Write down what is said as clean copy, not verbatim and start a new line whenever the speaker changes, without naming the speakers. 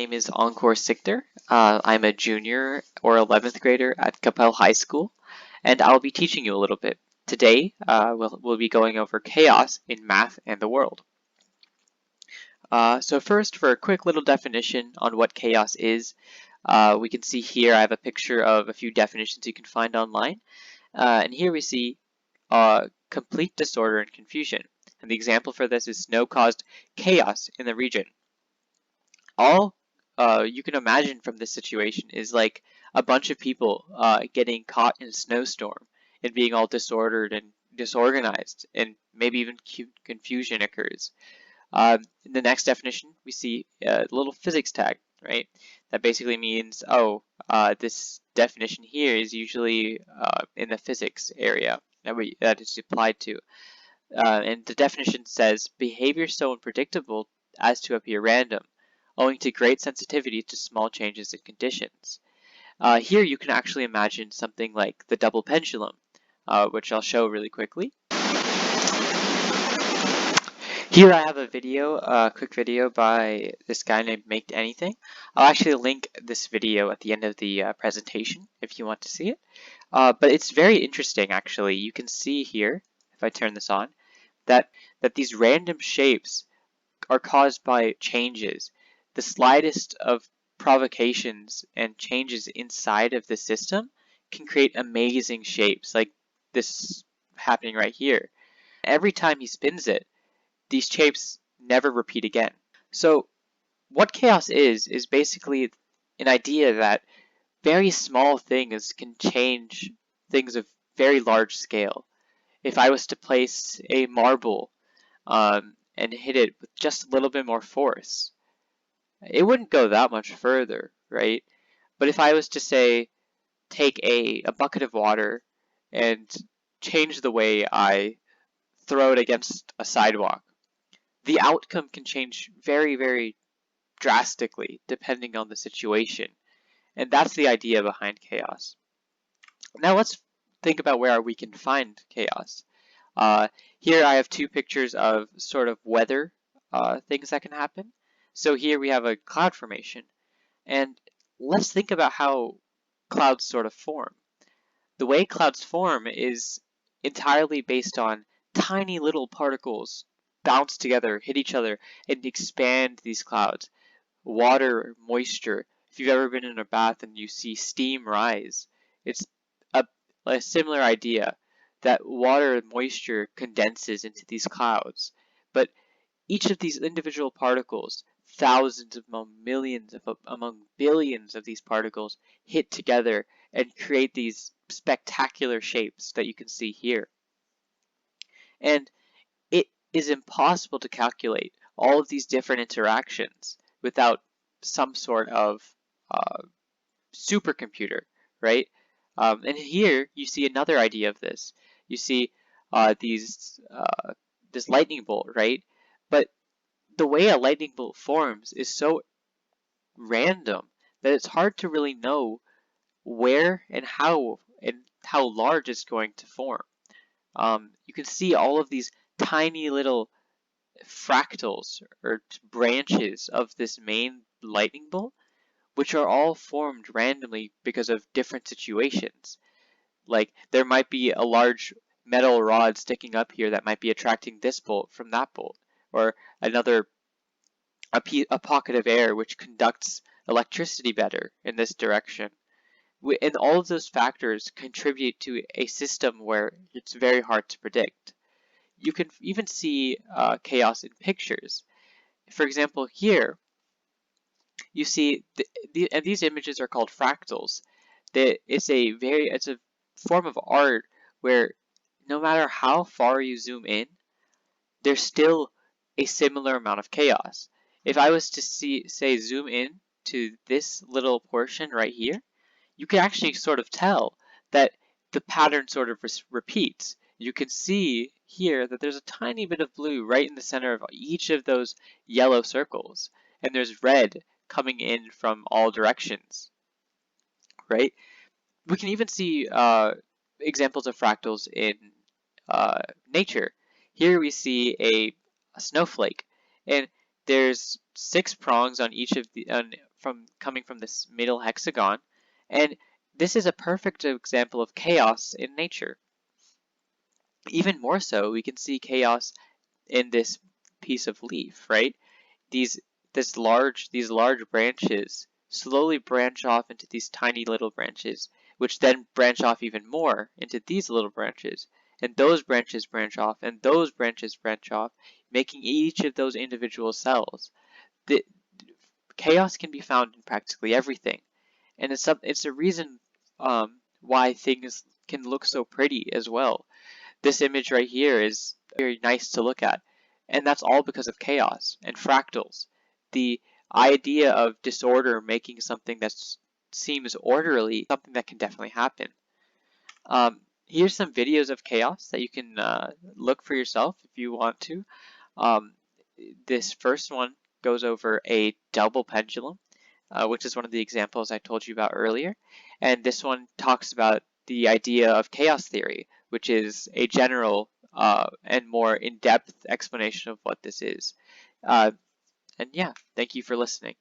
Name is Ankur Sikder. I'm a junior or 11th grader at Coppell High School, and I'll be teaching you a little bit. Today, we'll be going over chaos in math and the world. So first, for a quick little definition on what chaos is, we can see here I have a picture of a few definitions you can find online. And here we see complete disorder and confusion. And the example for this is snow caused chaos in the region. All you can imagine from this situation is like a bunch of people getting caught in a snowstorm and being all disordered and disorganized, and maybe even confusion occurs. In the next definition, we see a little physics tag, right? That basically means, this definition here is usually in the physics area that it's applied to. And the definition says, behavior so unpredictable as to appear random, owing to great sensitivity to small changes in conditions. Here you can actually imagine something like the double pendulum, which I'll show really quickly. Here I have a quick video by this guy named Make Anything. I'll actually link this video at the end of the presentation if you want to see it. But it's very interesting actually. You can see here, if I turn this on, that these random shapes are caused by changes. The slightest of provocations and changes inside of the system can create amazing shapes like this happening right here. Every time he spins it, these shapes never repeat again. So what chaos is basically an idea that very small things can change things of very large scale. If I was to place a marble and hit it with just a little bit more force, it wouldn't go that much further, right? But if I was to say, take a bucket of water and change the way I throw it against a sidewalk, the outcome can change very, very drastically depending on the situation. And that's the idea behind chaos. Now let's think about where we can find chaos. Here I have two pictures of sort of weather things that can happen. So here we have a cloud formation, and let's think about how clouds sort of form. The way clouds form is entirely based on tiny little particles bounce together, hit each other, and expand these clouds. Water, moisture. If you've ever been in a bath and you see steam rise, it's a similar idea that water and moisture condenses into these clouds. But each of these individual particles, thousands among millions, among billions of these particles, hit together and create these spectacular shapes that you can see here. And it is impossible to calculate all of these different interactions without some sort of supercomputer, right? And here you see another idea of this. You see this lightning bolt, right? But the way a lightning bolt forms is so random that it's hard to really know where and how large it's going to form. You can see all of these tiny little fractals or branches of this main lightning bolt, which are all formed randomly because of different situations. Like there might be a large metal rod sticking up here that might be attracting this bolt from that bolt, or a pocket of air which conducts electricity better in this direction. And all of those factors contribute to a system where it's very hard to predict. You can even see chaos in pictures. For example, here you see and these images are called fractals. It's a form of art where no matter how far you zoom in, there's still a similar amount of chaos. If I was to say zoom in to this little portion right here, you can actually sort of tell that the pattern sort of repeats. You can see here that there's a tiny bit of blue right in the center of each of those yellow circles, and there's red coming in from all directions, right? We can even see examples of fractals in nature. Here we see a snowflake, and there's 6 prongs on each of the coming from this middle hexagon, and this is a perfect example of chaos in nature. Even more so, we can see chaos in this piece of leaf, right? These large branches slowly branch off into these tiny little branches, which then branch off even more into these little branches, and those branches branch off, and those branches branch off, making each of those individual cells. The chaos can be found in practically everything, and it's a reason why things can look so pretty as well. This image right here is very nice to look at, and that's all because of chaos and fractals. The idea of disorder making something that seems orderly, something that can definitely happen. Here's some videos of chaos that you can look for yourself if you want to. Um, this first one goes over a double pendulum, which is one of the examples I told you about earlier. And this one talks about the idea of chaos theory, which is a general and more in-depth explanation of what this is. And yeah, thank you for listening.